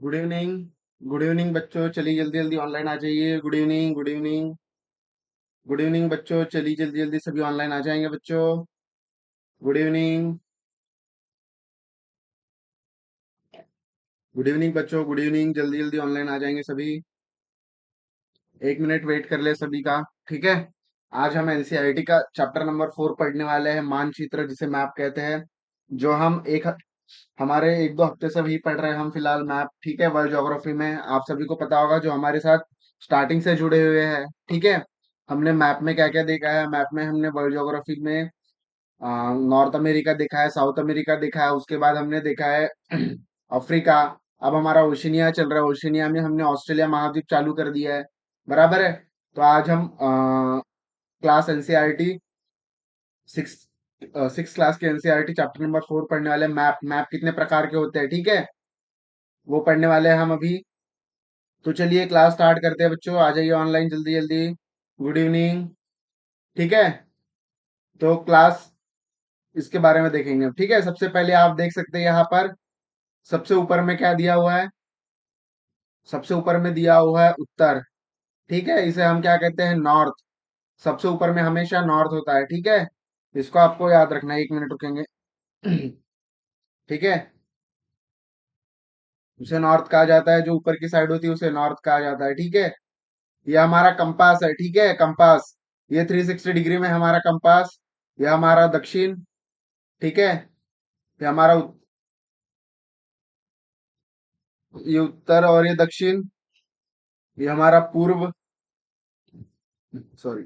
Good evening. Good evening बच्चों, चलिए जल्दी जल्दी ऑनलाइन आ जाइए। Good evening, good evening. Good evening बच्चों, चलिए जल्दी जल्दी सभी ऑनलाइन आ जाएंगे बच्चों। Good evening. गुड इवनिंग बच्चों, गुड इवनिंग। जल्दी जल्दी ऑनलाइन आ जाएंगे सभी। 1 मिनट वेट कर ले सभी का। ठीक है। आज हम एनसीईआरटी का चैप्टर नंबर 4 पढ़ने वाले हैं, मानचित्र जिसे मैप कहते हैं। जो हम हमारे 1-2 हफ्ते से वही पढ़ रहे हैं हम फिलहाल मैप। ठीक है, वर्ल्ड ज्योग्राफी में आप सभी को पता होगा जो हमारे साथ स्टार्टिंग से जुड़े हुए हैं। ठीक है। हमने मैप में क्या क्या देखा है, मैप में हमने वर्ल्ड ज्योग्राफी में नॉर्थ अमेरिका देखा है, साउथ अमेरिका देखा है, उसके बाद हमने देखा है अफ्रीका। अब हमारा ओशिनिया चल रहा है, ओशिनिया में हमने ऑस्ट्रेलिया महाद्वीप चालू कर दिया है। बराबर है। तो आज हम class NCERT six six class के एनसीईआरटी चैप्टर नंबर 4 पढ़ने वाले हैं। मैप मैप कितने प्रकार के होते हैं, ठीक है, वो पढ़ने वाले हैं हम अभी। तो चलिए क्लास स्टार्ट करते हैं बच्चों, आ जाइए ऑनलाइन जल्दी जल्दी। Good evening. ठीक है। तो क्लास इसके बारे में देखेंगे अब। ठीक है, सबसे पहले आप देख सकते हैं यहाँ पर सबसे ऊपर में क्या दिया हुआ है। सबसे ऊपर में दिया हुआ है उत्तर। ठीक है, इसे हम क्या कहते हैं, नॉर्थ। सबसे ऊपर में हमेशा नॉर्थ होता है। ठीक है, इसको आपको याद रखना है। 1 मिनट रुकेंगे। ठीक है। उसे नॉर्थ कहा जाता है, जो ऊपर की साइड होती है उसे नॉर्थ कहा जाता है। ठीक है। ये हमारा कंपास है। ठीक है, कंपास। ये 360 डिग्री में हमारा कंपास। ये हमारा दक्षिण। ठीक है। ये हमारा ये उत्तर और ये दक्षिण। ये हमारा पूर्व, सॉरी,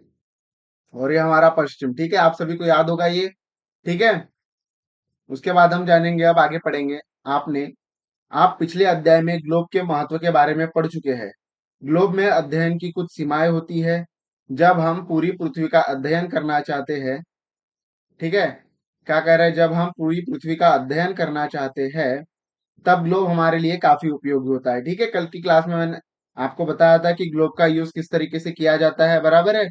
और ये हमारा पश्चिम। ठीक है, आप सभी को याद होगा ये। ठीक है। उसके बाद हम जानेंगे, अब आगे पढ़ेंगे। आपने आप पिछले अध्याय में ग्लोब के महत्व के बारे में पढ़ चुके हैं। ग्लोब में अध्ययन की कुछ सीमाएं होती है। जब हम पूरी पृथ्वी का अध्ययन करना चाहते हैं, ठीक है, क्या कह रहे हैं, जब हम पूरी पृथ्वी का अध्ययन करना चाहते हैं तब ग्लोब हमारे लिए काफी उपयोगी होता है। ठीक है, कल की क्लास में मैंने आपको बताया था कि ग्लोब का यूज किस तरीके से किया जाता है। बराबर है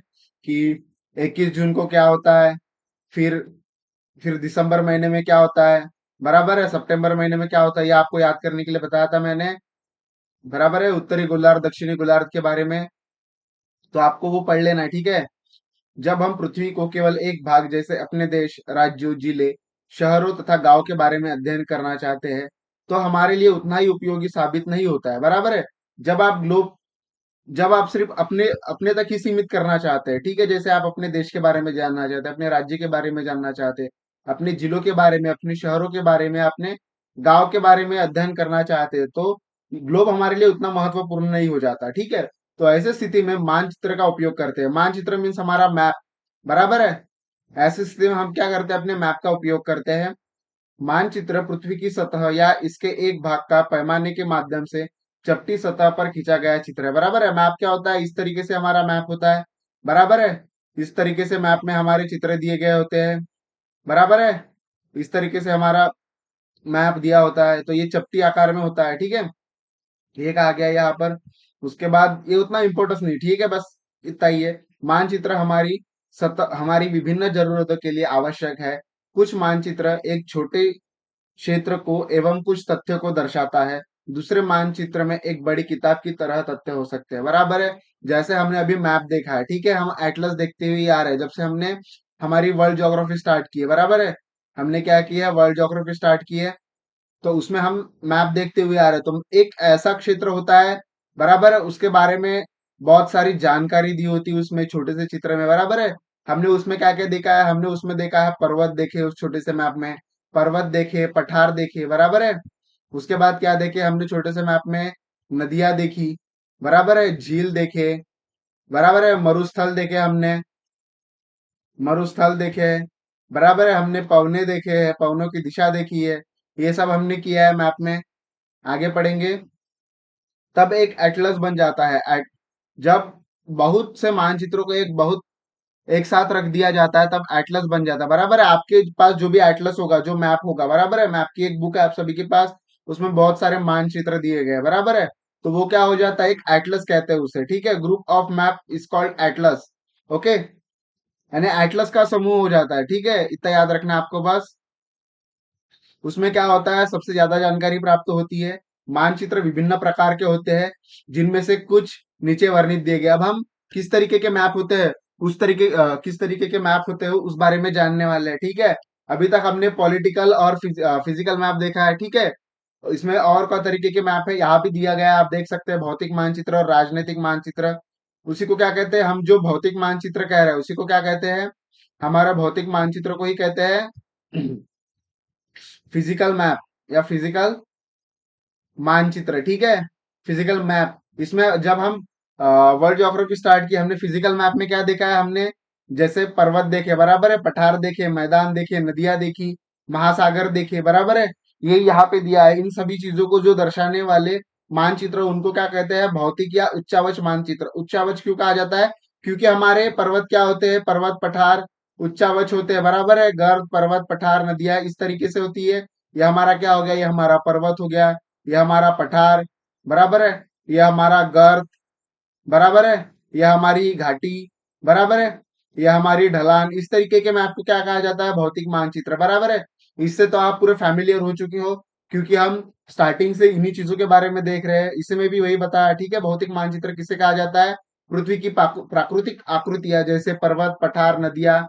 कि 21 जून को क्या होता है, फिर दिसंबर महीने में क्या होता है, बराबर है, सितंबर महीने में क्या होता है, ये आपको याद करने के लिए बताया था मैंने। बराबर है, उत्तरी गोलार्ध दक्षिणी गोलार्ध के बारे में तो आपको वो पढ़ लेना है। ठीक है। जब हम पृथ्वी को केवल एक भाग जैसे अपने देश, राज्यों, जिले, शहरों तथा गांव के बारे में अध्ययन करना चाहते हैं तो हमारे लिए उतना ही उपयोगी साबित नहीं होता है। बराबर है। जब आप ग्लोब जब आप सिर्फ अपने अपने तक ही सीमित करना चाहते हैं, ठीक है, जैसे आप अपने देश के बारे में जानना चाहते हैं, अपने राज्य के बारे में जानना चाहते हैं, अपने जिलों के बारे में, अपने शहरों के बारे में, अपने गांव के बारे में अध्ययन करना चाहते हैं तो ग्लोब हमारे लिए उतना महत्वपूर्ण नहीं हो जाता। ठीक है। तो ऐसे स्थिति में मानचित्र का उपयोग करते हैं। मानचित्र मीन्स हमारा मैप। बराबर है। ऐसी स्थिति में हम क्या करते हैं, अपने मैप का उपयोग करते हैं। मानचित्र पृथ्वी की सतह या इसके एक भाग का पैमाने के माध्यम से चपटी सतह पर खींचा गया चित्र है। बराबर है। मैप क्या होता है, इस तरीके से हमारा मैप होता है। बराबर है। इस तरीके से मैप में हमारे चित्र दिए गए होते हैं। बराबर है। इस तरीके से हमारा मैप दिया होता है, तो ये चपटी आकार में होता है। ठीक है, एक आ गया यहाँ पर। उसके बाद ये उतना इंपॉर्टेंस नहीं, ठीक है, बस इतना ही है। मानचित्र हमारी विभिन्न जरूरतों के लिए आवश्यक है। कुछ मानचित्र एक छोटे क्षेत्र को एवं कुछ तथ्यों को दर्शाता है। दूसरे मानचित्र में एक बड़ी किताब की तरह तथ्य हो सकते हैं। बराबर है। जैसे हमने अभी मैप देखा है, ठीक है, हम एटलस देखते हुए आ रहे हैं जब से हमने हमारी वर्ल्ड ज्योग्राफी स्टार्ट की है। बराबर है। हमने क्या किया है, वर्ल्ड ज्योग्राफी स्टार्ट की है, तो उसमें हम मैप देखते हुए आ रहे हैं। तो एक ऐसा क्षेत्र होता है, बराबर है, उसके बारे में बहुत सारी जानकारी दी होती है उसमें छोटे से चित्र में। बराबर है। हमने उसमें क्या क्या देखा है, हमने उसमें देखा है पर्वत देखे उस छोटे से मैप में, पर्वत देखे, पठार देखे। बराबर है। उसके बाद क्या देखे हमने छोटे से मैप में, नदियां देखी। बराबर है, झील देखे। बराबर है, मरुस्थल देखे हमने, मरुस्थल देखे हैं। बराबर है, हमने पवने देखे हैं, पवनों की दिशा देखी है। ये सब हमने किया है मैप में। आगे पढ़ेंगे। तब एक एटलस बन जाता है। जब बहुत से मानचित्रों को एक साथ रख दिया जाता है तब एटलस बन जाता है। बराबर है। आपके पास जो भी एटलस होगा, जो मैप होगा, बराबर है, मैप की एक बुक है आप सभी के पास, उसमें बहुत सारे मानचित्र दिए गए हैं। बराबर है। तो वो क्या हो जाता है, एक एटलस कहते हैं उसे। ठीक है, group of map is called Atlas. Okay, यानी एटलस का समूह हो जाता है। ठीक है, इतना याद रखना है आपको बस। उसमें क्या होता है, सबसे ज्यादा जानकारी प्राप्त होती है मानचित्र विभिन्न प्रकार के होते हैं, जिनमें से कुछ नीचे वर्णित दिए गए। अब हम किस तरीके के मैप होते हैं, किस तरीके के मैप होते हैं उस बारे में जानने वाले हैं, ठीक है। अभी तक हमने पॉलिटिकल और फिजिकल मैप देखा है, ठीक है। इसमें और क्या तरीके के मैप है यहाँ भी दिया गया है, आप देख सकते हैं, भौतिक मानचित्र और राजनीतिक मानचित्र। उसी को क्या कहते हैं, हम जो भौतिक मानचित्र कह रहे हैं उसी को क्या कहते हैं, हमारा भौतिक मानचित्र को ही कहते हैं फिजिकल मैप या फिजिकल मानचित्र, ठीक है। फिजिकल मैप, इसमें जब हम वर्ल्ड ज्योग्राफी स्टार्ट की, हमने फिजिकल मैप में क्या देखा है, हमने जैसे पर्वत देखे, बराबर है, पठार देखे, मैदान देखे, नदियां देखी, महासागर देखे, बराबर है। ये यहाँ पे दिया है। इन सभी चीजों को जो दर्शाने वाले मानचित्र उनको क्या कहते हैं, भौतिक या उच्चावच मानचित्र। उच्चावच क्यों कहा जाता है, क्योंकि हमारे पर्वत क्या होते हैं, पर्वत पठार उच्चावच होते हैं, बराबर है। गर्त, पर्वत, पठार, नदियां इस तरीके से होती है। ये हमारा क्या हो गया, ये हमारा पर्वत हो गया, ये हमारा पठार, बराबर है, ये हमारा गर्त, बराबर है, यह हमारी घाटी, बराबर है, यह हमारी ढलान। इस तरीके के मैप को क्या कहा जाता है, भौतिक मानचित्र, बराबर है। इससे तो आप पूरे फैमिलियर हो चुके हो, क्योंकि हम स्टार्टिंग से इन्हीं चीजों के बारे में देख रहे हैं। इसमें भी वही बताया, ठीक है। भौतिक मानचित्र किसे कहा जाता है, पृथ्वी की प्राकृतिक आकृतियां जैसे पर्वत, पठार, नदियां,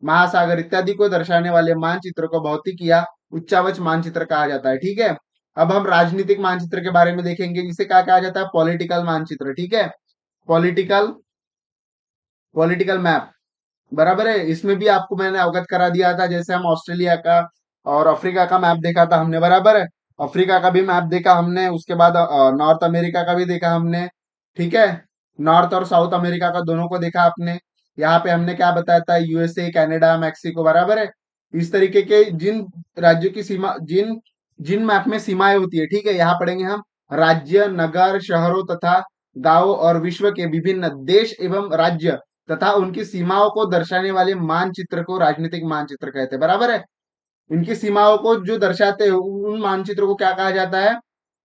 महासागर इत्यादि को दर्शाने वाले मानचित्र को भौतिक या उच्चावच मानचित्र कहा जाता है, ठीक है। अब हम राजनीतिक मानचित्र के बारे में देखेंगे, इसे क्या कहा जाता है, पॉलिटिकल मानचित्र, ठीक है। पॉलिटिकल पॉलिटिकल मैप, बराबर है। इसमें भी आपको मैंने अवगत करा दिया था, जैसे हम ऑस्ट्रेलिया का और अफ्रीका का मैप देखा था हमने, बराबर है। अफ्रीका का भी मैप देखा हमने, उसके बाद नॉर्थ अमेरिका का भी देखा हमने, ठीक है। नॉर्थ और साउथ अमेरिका का दोनों को देखा आपने। यहाँ पे हमने क्या बताया था, यूएसए, कनाडा, मैक्सिको, बराबर है। इस तरीके के जिन राज्यों की सीमा, जिन जिन मैप में सीमाएं होती है, ठीक है, यहाँ पढ़ेंगे हम राज्य, नगर, शहरों तथा गांवों और विश्व के विभिन्न देश एवं राज्य तथा उनकी सीमाओं को दर्शाने वाले मानचित्र को राजनीतिक मानचित्र कहते हैं, बराबर है। इनकी सीमाओं को जो दर्शाते हैं उन मानचित्रों को क्या कहा जाता है,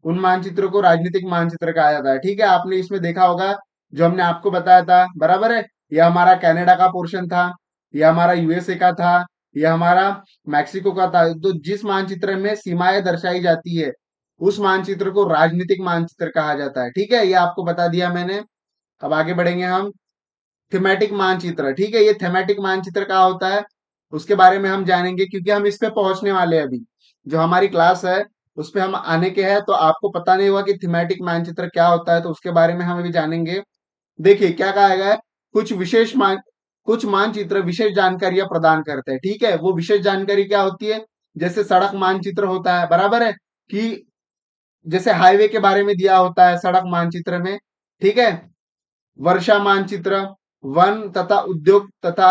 उन मानचित्रों को राजनीतिक मानचित्र कहा जाता है, ठीक है। आपने इसमें देखा होगा जो हमने आपको बताया था, बराबर है। यह हमारा कनाडा का पोर्शन था, यह हमारा यूएसए का था, यह हमारा मैक्सिको का था। तो जिस मानचित्र में सीमाएं दर्शाई जाती है उस मानचित्र को राजनीतिक मानचित्र कहा जाता है, ठीक है। ये आपको बता दिया मैंने। अब आगे बढ़ेंगे हम, थीमेटिक मानचित्र, ठीक है। ये थीमेटिक मानचित्र क्या होता है उसके बारे में हम जानेंगे, क्योंकि हम इस पे पहुंचने वाले हैं अभी। जो हमारी क्लास है उस पे हम आने के हैं, तो आपको पता नहीं होगा कि थीमेटिक मानचित्र क्या होता है, तो उसके बारे में हम अभी जानेंगे। देखिए क्या कहा गया है, कुछ विशेष मान कुछ मानचित्र विशेष जानकारियां प्रदान करते हैं, ठीक है। वो विशेष जानकारी क्या होती है, जैसे सड़क मानचित्र होता है, बराबर है, कि जैसे हाईवे के बारे में दिया होता है सड़क मानचित्र में, ठीक है। वर्षा मानचित्र, वन तथा उद्योग तथा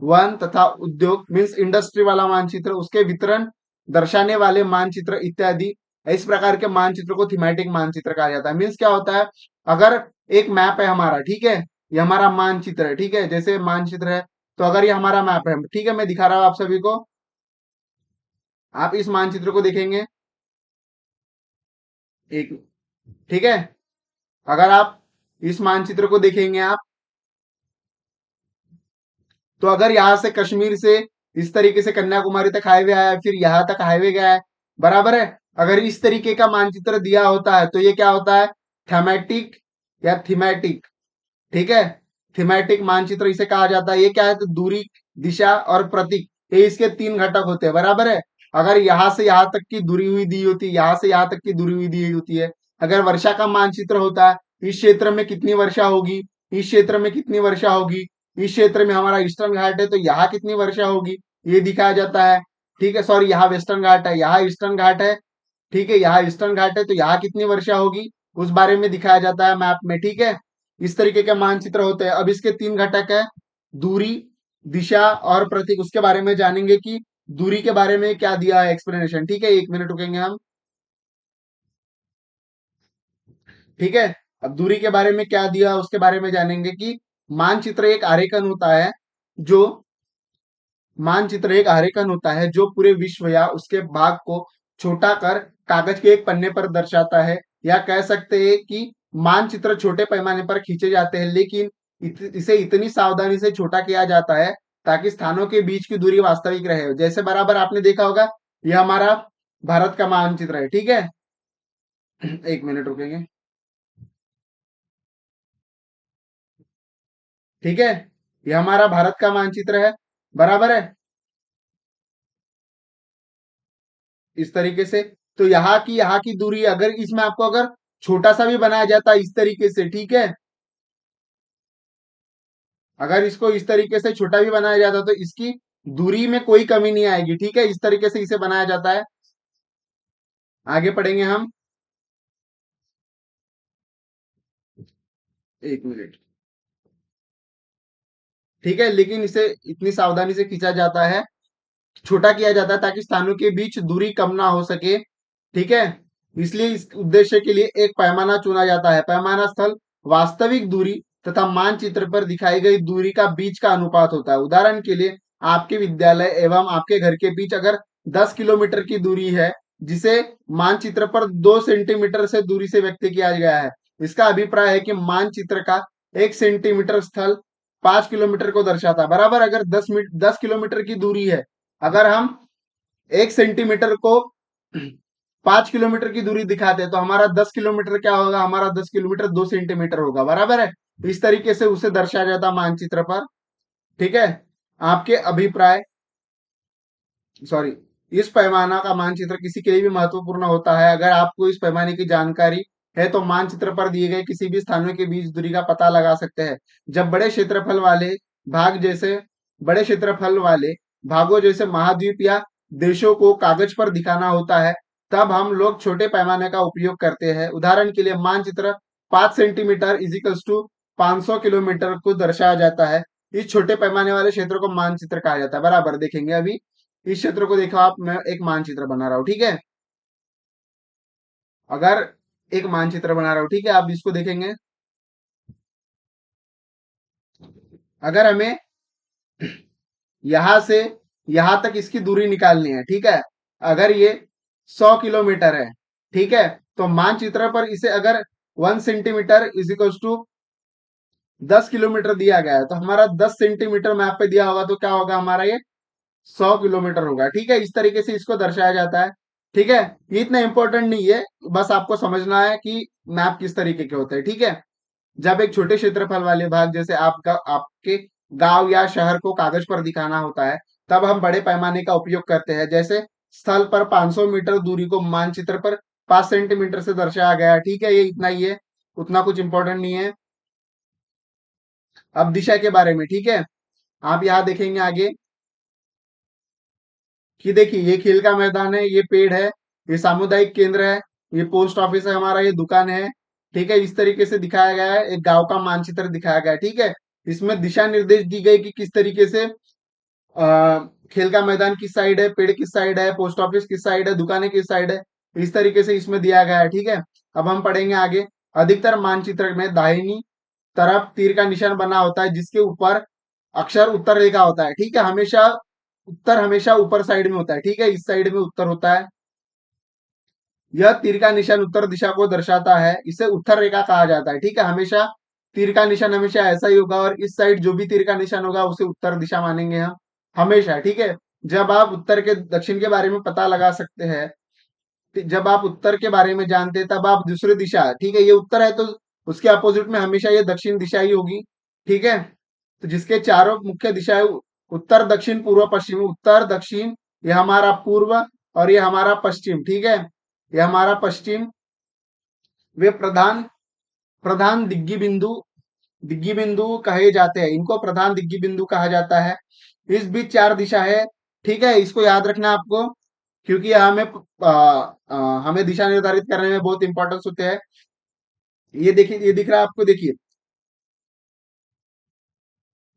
वन तथा उद्योग मीन्स इंडस्ट्री वाला मानचित्र, उसके वितरण दर्शाने वाले मानचित्र इत्यादि। इस प्रकार के मानचित्र को थीमेटिक मानचित्र कहा जाता है। मीन्स क्या होता है, अगर एक मैप है हमारा, ठीक है, ये हमारा मानचित्र है, ठीक है, जैसे मानचित्र है, तो अगर ये हमारा मैप है, ठीक है, मैं दिखा रहा हूं आप सभी को। आप इस मानचित्र को देखेंगे, एक, ठीक है, अगर आप इस मानचित्र को देखेंगे आप, तो अगर यहाँ से कश्मीर से इस तरीके से कन्याकुमारी तक हाईवे आया है, फिर यहाँ तक हाईवे गया है, बराबर है। अगर इस तरीके का मानचित्र दिया होता है तो ये क्या होता है, थेमेटिक या थीमेटिक, ठीक है। थीमेटिक मानचित्र इसे कहा जाता है। ये क्या है, तो दूरी, दिशा और प्रतीक, ये इसके तीन घटक होते हैं, बराबर है। अगर यहाँ से यहाँ तक की दूरी हुई दी होती है, यहाँ से यहाँ तक की दूरी हुई दी होती है। अगर वर्षा का मानचित्र होता है, इस क्षेत्र में कितनी वर्षा होगी, इस क्षेत्र में कितनी वर्षा होगी, इस क्षेत्र में हमारा ईस्टर्न घाट है तो यहाँ कितनी वर्षा होगी, ये दिखाया जाता है, ठीक है। सॉरी, यहाँ वेस्टर्न घाट है, यहाँ ईस्टर्न घाट है, ठीक है, यहाँ ईस्टर्न घाट है तो यहाँ कितनी वर्षा होगी उस बारे में दिखाया जाता है मैप में, ठीक है। इस तरीके के मानचित्र होते हैं। अब इसके तीन घटक है, दूरी, दिशा और प्रतीक। उसके बारे में जानेंगे कि दूरी के बारे में क्या दिया है एक्सप्लेनेशन, ठीक है। एक मिनट रुकेंगे हम, ठीक है। अब दूरी के बारे में क्या दिया उसके बारे में जानेंगे कि मानचित्र एक आरेखन होता है, जो मानचित्र एक आरेखन होता है जो पूरे विश्व या उसके भाग को छोटा कर कागज के एक पन्ने पर दर्शाता है, या कह सकते हैं कि मानचित्र छोटे पैमाने पर खींचे जाते हैं, लेकिन इसे इतनी सावधानी से छोटा किया जाता है ताकि स्थानों के बीच की दूरी वास्तविक रहे। जैसे बराबर आपने देखा होगा, यह हमारा भारत का मानचित्र है, ठीक है। एक मिनट रुकेंगे। ठीक है, ये हमारा भारत का मानचित्र है, बराबर है, इस तरीके से। तो यहाँ की दूरी, अगर इसमें आपको अगर छोटा सा भी बनाया जाता है इस तरीके से, ठीक है, अगर इसको इस तरीके से छोटा भी बनाया जाता तो इसकी दूरी में कोई कमी नहीं आएगी, ठीक है, इस तरीके से इसे बनाया जाता है। आगे पढ़ेंगे हम। एक मिनट। ठीक है, लेकिन इसे इतनी सावधानी से खींचा जाता है, छोटा किया जाता है, ताकि स्थानों के बीच दूरी कम ना हो सके, ठीक है। इसलिए इस उद्देश्य के लिए एक पैमाना चुना जाता है। पैमाना स्थल वास्तविक दूरी तथा मानचित्र पर दिखाई गई दूरी का बीच का अनुपात होता है। उदाहरण के लिए, आपके विद्यालय एवं आपके घर के बीच अगर 10 किलोमीटर की दूरी है, जिसे मानचित्र पर 2 सेंटीमीटर से दूरी से व्यक्त किया गया है, इसका अभिप्राय है कि मानचित्र का 1 सेंटीमीटर स्थल 5 किलोमीटर को दर्शाता है, बराबर। अगर 10 किलोमीटर की दूरी है, अगर हम 1 सेंटीमीटर को 5 किलोमीटर की दूरी दिखाते हैं, तो हमारा 10 किलोमीटर क्या होगा, हमारा 10 किलोमीटर 2 सेंटीमीटर होगा, बराबर है। इस तरीके से उसे दर्शाया जाता है मानचित्र पर, ठीक है। आपके अभिप्राय, सॉरी, इस पैमाना का मानचित्र किसी के लिए भी महत्वपूर्ण होता है। अगर आपको इस पैमाने की जानकारी है तो मानचित्र पर दिए गए किसी भी स्थानों के बीच दूरी का पता लगा सकते हैं। जब भाग जैसे बड़े क्षेत्रफल वाले भागों जैसे महाद्वीप या देशों को कागज पर दिखाना होता है, तब हम लोग छोटे पैमाने का उपयोग करते हैं। उदाहरण के लिए मानचित्र 5 सेंटीमीटर इजिकल्स टू 500 किलोमीटर को दर्शाया जाता है। इस छोटे पैमाने वाले क्षेत्र को मानचित्र कहा जाता है, बराबर। देखेंगे अभी इस क्षेत्र को, देखो आप, मैं एक मानचित्र बना रहा हूं, ठीक है। अगर एक मानचित्र बना रहा हूं, ठीक है, आप इसको देखेंगे। अगर हमें यहां से यहां तक इसकी दूरी निकालनी है, ठीक है, अगर ये 100 किलोमीटर है, ठीक है, तो मानचित्र पर इसे अगर 1 centimetre is equal to 10 kilometre दिया गया है, तो हमारा 10 सेंटीमीटर मैप पे दिया होगा, तो क्या होगा, हमारा ये 100 किलोमीटर होगा, ठीक है। इस तरीके से इसको दर्शाया जाता है, ठीक है। ये इतना इंपॉर्टेंट नहीं है, बस आपको समझना है कि मैप किस तरीके के होते हैं, ठीक है। जब एक छोटे क्षेत्रफल वाले भाग जैसे आपका आपके गांव या शहर को कागज पर दिखाना होता है, तब हम बड़े पैमाने का उपयोग करते हैं। जैसे स्थल पर 500 मीटर दूरी को मानचित्र पर 5 सेंटीमीटर से दर्शाया गया है, ठीक है, ये इतना ही है, उतना कुछ इंपॉर्टेंट नहीं है। अब दिशा के बारे में, ठीक है, आप यहाँ देखेंगे आगे कि देखिए, ये खेल का मैदान है, ये पेड़ है, ये सामुदायिक केंद्र है, ये पोस्ट ऑफिस है हमारा, ये दुकान है, ठीक है। इस तरीके से दिखाया गया है, एक गांव का मानचित्र दिखाया गया है, ठीक है। इसमें दिशा निर्देश दी गई कि किस तरीके से खेल का मैदान किस साइड है, पेड़ किस साइड है, पोस्ट ऑफिस किस साइड है, दुकानें किस साइड है, इस तरीके से इसमें दिया गया है, ठीक है। अब हम पढ़ेंगे आगे। अधिकतर मानचित्र में दाहिनी तरफ तीर का निशान बना होता है, जिसके ऊपर अक्षर उत्तर रेखा होता है, ठीक है। हमेशा उत्तर हमेशा ऊपर साइड में होता है, ठीक है, इस साइड में उत्तर होता है। यह तीर का निशान उत्तर दिशा को दर्शाता है, इसे उत्तर रेखा कहा जाता है, ठीक है। हमेशा तीर का निशान हमेशा ऐसा ही होगा, और इस साइड जो भी तीर का निशान होगा उसे उत्तर दिशा मानेंगे हम, हमेशा, ठीक है। जब आप उत्तर के दक्षिण के बारे में पता लगा सकते हैं, जब आप उत्तर के बारे में जानते हैं, तब आप दूसरी दिशा, ठीक है, ये उत्तर है तो उसके अपोजिट में हमेशा ये दक्षिण दिशा ही होगी, ठीक है। तो जिसके चारों मुख्य दिशाएं उत्तर दक्षिण पूर्व पश्चिम, उत्तर दक्षिण, ये हमारा पूर्व, और ये हमारा पश्चिम, ठीक है, ये हमारा पश्चिम, वे प्रधान प्रधान दिग्गी बिंदु कहे जाते हैं, इनको प्रधान दिग्गी बिंदु कहा जाता है। इस बीच 4 दिशा है, ठीक है, इसको याद रखना आपको, क्योंकि हमें दिशा निर्धारित करने में बहुत इंपॉर्टेंस होते हैं। ये देखिए, ये दिख रहा है आपको, देखिए,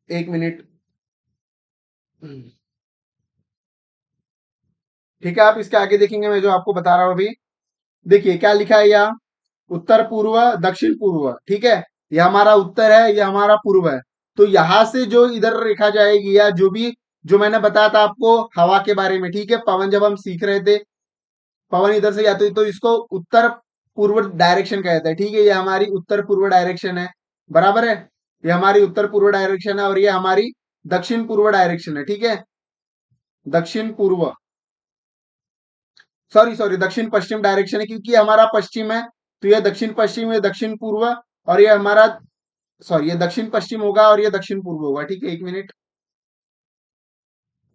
एक मिनट, ठीक है, आप इसके आगे देखेंगे, मैं जो आपको बता रहा हूं अभी, देखिए क्या लिखा है यहाँ, उत्तर पूर्व दक्षिण पूर्व, ठीक है, ये हमारा उत्तर है, ये हमारा पूर्व है। तो यहां से जो इधर रेखा जाएगी, या जो भी, जो मैंने बताया था आपको हवा के बारे में, ठीक है, पवन जब हम सीख रहे थे, पवन इधर से जाते तो इसको उत्तर पूर्व डायरेक्शन कहते हैं, ठीक है, ये हमारी उत्तर पूर्व डायरेक्शन है, बराबर है। ये हमारी उत्तर पूर्व डायरेक्शन है, और ये हमारी दक्षिण पूर्व डायरेक्शन है, ठीक है, दक्षिण पूर्व। सॉरी सॉरी, दक्षिण पश्चिम डायरेक्शन है, क्योंकि ये हमारा पश्चिम है, तो ये दक्षिण पश्चिम, ये दक्षिण पूर्व, और ये हमारा, सॉरी, ये दक्षिण पश्चिम होगा और ये दक्षिण पूर्व होगा। ठीक है, एक मिनट।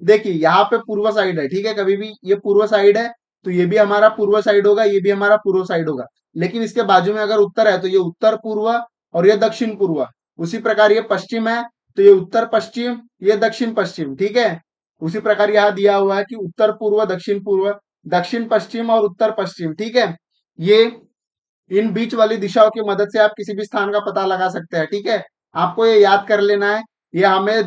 देखिए यहाँ पे पूर्व साइड है, ठीक है, कभी भी ये पूर्व साइड है, तो ये भी हमारा पूर्व साइड होगा, ये भी हमारा पूर्व साइड होगा। लेकिन इसके बाजू में अगर उत्तर है तो ये उत्तर पूर्व और ये दक्षिण पूर्व। उसी प्रकार ये पश्चिम है तो ये उत्तर पश्चिम, ये दक्षिण पश्चिम। ठीक है, उसी प्रकार यहाँ दिया हुआ है कि उत्तर पूर्व, दक्षिण पूर्व, दक्षिण पश्चिम और उत्तर पश्चिम। ठीक है, ये इन बीच वाली दिशाओं की मदद से आप किसी भी स्थान का पता लगा सकते हैं। ठीक है, आपको ये याद कर लेना है। ये हमें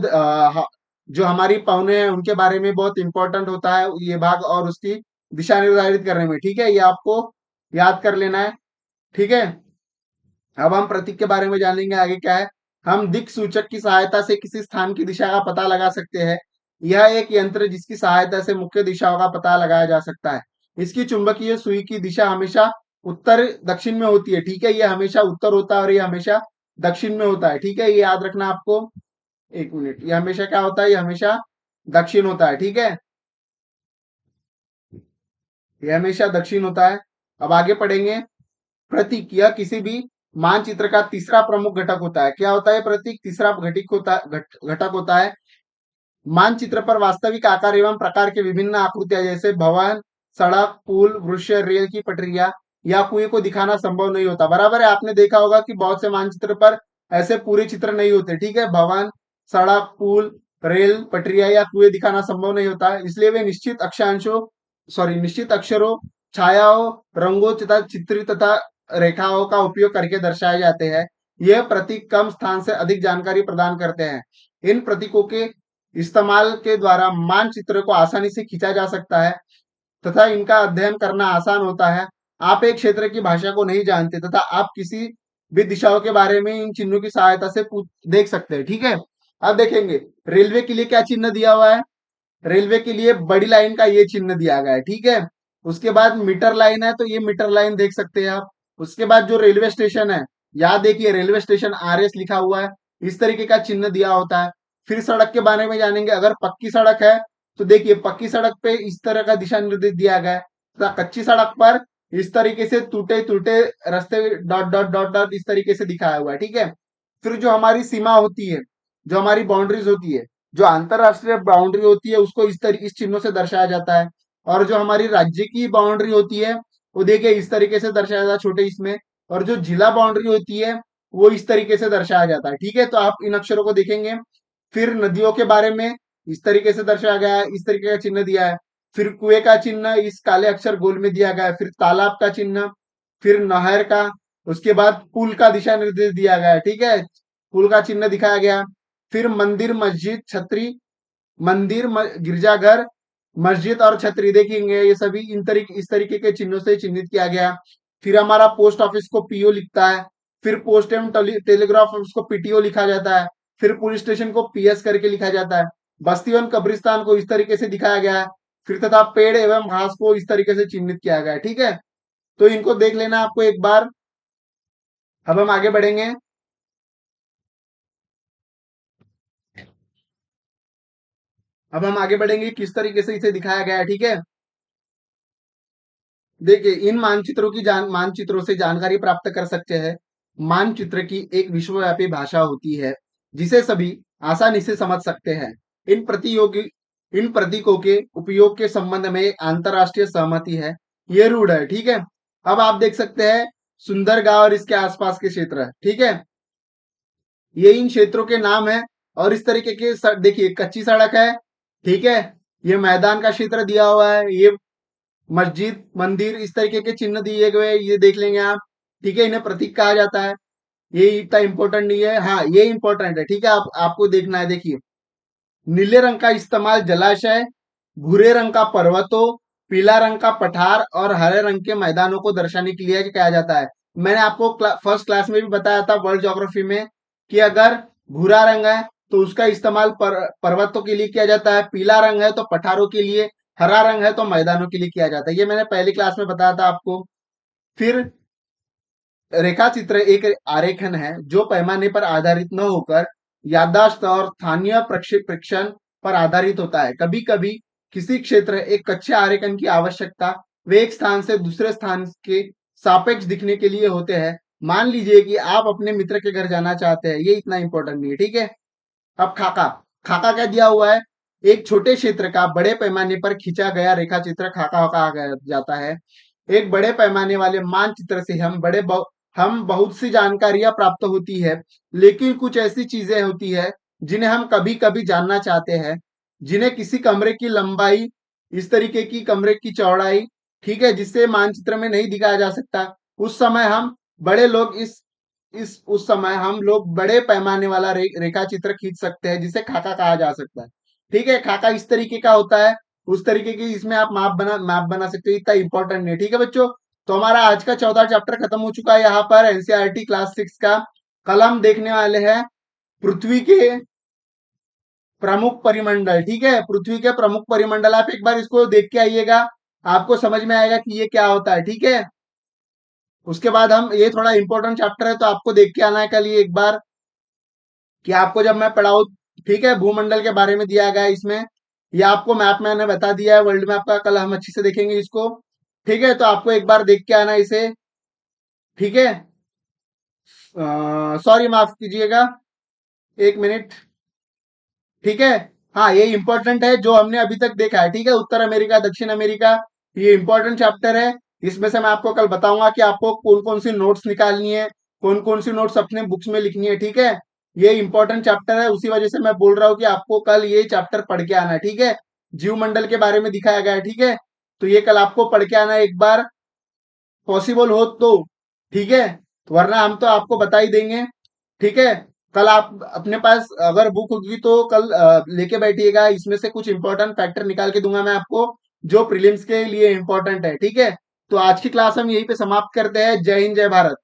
जो हमारी पौने हैं उनके बारे में बहुत इंपॉर्टेंट होता है ये भाग, और उसकी दिशा निर्धारित करने में। ठीक है, ये आपको याद कर लेना है। ठीक है, अब हम प्रतीक के बारे में जानेंगे आगे क्या है। हम दिक सूचक की सहायता से किसी स्थान की दिशा का पता लगा सकते हैं। यह एक यंत्र जिसकी सहायता से मुख्य दिशाओं का पता लगाया जा सकता है। इसकी चुंबकीय सुई की दिशा हमेशा उत्तर दक्षिण में होती है। ठीक है, ये हमेशा उत्तर होता है और ये हमेशा दक्षिण में होता है। ठीक है, ये याद रखना आपको। एक मिनट, ये हमेशा क्या होता है, ये हमेशा दक्षिण होता है। ठीक है, ये हमेशा दक्षिण होता है। अब आगे पढ़ेंगे। प्रतीक, यह किसी भी मानचित्र का तीसरा प्रमुख घटक होता है। क्या होता है प्रतीक? तीसरा घटक होता है, घटक होता है। मानचित्र पर वास्तविक आकार एवं प्रकार के विभिन्न आकृतियां जैसे भवन, सड़क, पुल, वृक्ष, रेल की पटरियां या कुएं को दिखाना संभव नहीं होता। बराबर है, आपने देखा होगा कि बहुत से मानचित्र पर ऐसे पूरे चित्र नहीं होते। ठीक है, भवन, सड़क, पुल, रेल, पटरियां या कुएं दिखाना संभव नहीं होता, इसलिए वे निश्चित अक्षांशों, सॉरी, निश्चित अक्षरों, छायाओं, रंगों तथा चित्रित तथा रेखाओं का उपयोग करके दर्शाए जाते हैं। यह प्रतीक कम स्थान से अधिक जानकारी प्रदान करते हैं। इन प्रतीकों के इस्तेमाल के द्वारा मानचित्र को आसानी से खींचा जा सकता है तथा इनका अध्ययन करना आसान होता है। आप एक क्षेत्र की भाषा को नहीं जानते तथा आप किसी भी दिशाओं के बारे में इन चिन्हों की सहायता से देख सकते हैं। ठीक है, अब देखेंगे रेलवे के लिए क्या चिन्ह दिया हुआ है। रेलवे के लिए बड़ी लाइन का ये चिन्ह दिया गया है। ठीक है, उसके बाद मीटर लाइन है तो ये मीटर लाइन देख सकते हैं आप। उसके बाद जो रेलवे स्टेशन है, यहाँ देखिए रेलवे स्टेशन RS लिखा हुआ है, इस तरीके का चिन्ह दिया होता है। फिर सड़क के बारे में जानेंगे। अगर पक्की सड़क है तो देखिए पक्की सड़क पे इस तरह का दिशा निर्देश दिया गया है तथा कच्ची सड़क पर इस तरीके से टूटे टूटे रास्ते डॉट डॉट डॉट डॉट इस तरीके से दिखाया हुआ है। ठीक है, फिर जो हमारी सीमा होती है, जो हमारी बाउंड्रीज होती है, जो अंतरराष्ट्रीय बाउंड्री होती है उसको इस चिन्हों से दर्शाया जाता है। और जो हमारी राज्य की बाउंड्री होती है वो देखिए इस तरीके से दर्शाया जाता है छोटे इसमें। और जो जिला बाउंड्री होती है वो इस तरीके से दर्शाया जाता है। ठीक है, तो आप इन अक्षरों को देखेंगे। फिर नदियों के बारे में इस तरीके से दर्शाया गया है, इस तरीके का चिन्ह दिया है। फिर कुएं का चिन्ह इस काले अक्षर गोल में दिया गया है। फिर तालाब का चिन्ह, फिर नहर का, उसके बाद पुल का दिशा निर्देश दिया गया है। ठीक है, पुल का चिन्ह दिखाया गया। फिर मंदिर, मस्जिद, छतरी, मंदिर, गिरजाघर, मस्जिद और छतरी देखेंगे, ये सभी इस तरीके के चिन्हों से चिन्हित किया गया। फिर हमारा पोस्ट ऑफिस को PO लिखता है। फिर पोस्ट एवं टेलीग्राफ ऑफिस को PTO लिखा जाता है। फिर पुलिस स्टेशन को PS करके लिखा जाता है। बस्ती एवं कब्रिस्तान को इस तरीके से दिखाया गया है। फिर तथा पेड़ एवं घास को इस तरीके से चिन्हित किया गया है। ठीक है, तो इनको देख लेना आपको एक बार। अब हम आगे बढ़ेंगे। अब हम आगे बढ़ेंगे किस तरीके से इसे दिखाया गया है। ठीक है, देखिए इन मानचित्रों से जानकारी प्राप्त कर सकते हैं। मानचित्र की एक विश्वव्यापी भाषा होती है जिसे सभी आसानी से समझ सकते हैं। इन प्रतियोगी इन प्रतीकों के उपयोग के संबंध में एक अंतरराष्ट्रीय सहमति है, ये रूढ़ है। ठीक है, अब आप देख सकते हैं सुंदर गांव और इसके आसपास के क्षेत्र है। ठीक है, ये इन क्षेत्रों के नाम है। और इस तरीके के देखिए कच्ची सड़क है। ठीक है, ये मैदान का क्षेत्र दिया हुआ है, ये मस्जिद, मंदिर, इस तरीके के चिन्ह दिए गए, ये देख लेंगे आप। ठीक है, इन्हें प्रतीक कहा जाता है। ये इतना इंपॉर्टेंट नहीं है, हाँ ये इंपॉर्टेंट है। ठीक है, आपको देखना है। देखिए नीले रंग का इस्तेमाल जलाशय, भूरे रंग का पर्वतों, पीला रंग का पठार और हरे रंग के मैदानों को दर्शाने के लिए किया जाता है। मैंने आपको फर्स्ट क्लास में भी बताया था वर्ल्ड ज्योग्राफी में कि अगर भूरा रंग है तो उसका इस्तेमाल पर्वतों के लिए किया जाता है, पीला रंग है तो पठारों के लिए, हरा रंग है तो मैदानों के लिए किया जाता है। ये मैंने पहली क्लास में बताया था आपको। फिर रेखा चित्र एक आरेखन है जो पैमाने पर आधारित न होकर याददाश्त और स्थानीय प्रक्षेपण पर आधारित होता है। कभी कभी किसी क्षेत्र एक कच्चे आरेखन की आवश्यकता वे एक स्थान से दूसरे स्थान के सापेक्ष दिखने के लिए होते हैं। मान लीजिए कि आप अपने मित्र के घर जाना चाहते हैं, ये इतना इंपॉर्टेंट नहीं है, ठीक है। अब खाका, खाका क्या दिया हुआ है? एक छोटे क्षेत्र का बड़े पैमाने पर खींचा गया रेखा चित्र खाका कहा जाता है। एक बड़े पैमाने वाले मानचित्र से हम बहुत सी जानकारियां प्राप्त होती है, लेकिन कुछ ऐसी चीजें होती है जिन्हें हम कभी कभी जानना चाहते हैं, जिन्हें किसी कमरे की लंबाई, इस तरीके की कमरे की चौड़ाई, ठीक है, जिससे मानचित्र में नहीं दिखाया जा सकता। उस समय हम बड़े लोग इस उस समय हम लोग बड़े पैमाने वाला रेखा चित्र खींच सकते हैं, जिसे खाका कहा जा सकता है। ठीक है, खाका इस तरीके का होता है, उस तरीके की इसमें आप मैप बना सकते हो। इतना इंपॉर्टेंट नहीं है, ठीक है बच्चों। तो हमारा आज का चौथा चैप्टर खत्म हो चुका है। यहाँ पर एनसीईआरटी क्लास 6 का कल हम देखने वाले हैं पृथ्वी के प्रमुख परिमंडल। ठीक है, पृथ्वी के प्रमुख परिमंडल, आप एक बार इसको देख के आइएगा, आपको समझ में आएगा कि ये क्या होता है। ठीक है, उसके बाद हम, ये थोड़ा इंपॉर्टेंट चैप्टर है तो आपको देख के आना है कल ये एक बार, कि आपको जब मैं पढ़ाऊं, ठीक है, भूमंडल के बारे में दिया गया है इसमें, ये आपको मैप मैंने बता दिया है वर्ल्ड मैप का, कल हम अच्छी से देखेंगे इसको। ठीक है, तो आपको एक बार देख के आना है इसे। ठीक है, सॉरी, माफ कीजिएगा, एक मिनट। ठीक है, हाँ, ये इंपॉर्टेंट है जो हमने अभी तक देखा है। ठीक है, उत्तर अमेरिका, दक्षिण अमेरिका, ये इंपॉर्टेंट चैप्टर है। इसमें से मैं आपको कल बताऊंगा कि आपको कौन कौन सी नोट्स निकालनी है, कौन कौन सी नोट्स अपने बुक्स में लिखनी है। ठीक है, ये इंपॉर्टेंट चैप्टर है, उसी वजह से मैं बोल रहा हूँ कि आपको कल ये चैप्टर पढ़ के आना है। ठीक है, जीव मंडल के बारे में दिखाया गया है। ठीक है, तो ये कल आपको पढ़ के आना है एक बार, पॉसिबल हो तो। ठीक है, वरना हम तो आपको बता ही देंगे। ठीक है, कल आप अपने पास अगर बुक होगी तो कल लेके बैठिएगा, इसमें से कुछ इंपॉर्टेंट फैक्टर निकाल के दूंगा मैं आपको, जो प्रीलिम्स के लिए इंपॉर्टेंट है। ठीक है, तो आज की क्लास हम यहीं पे समाप्त करते हैं। जय हिंद, जय भारत।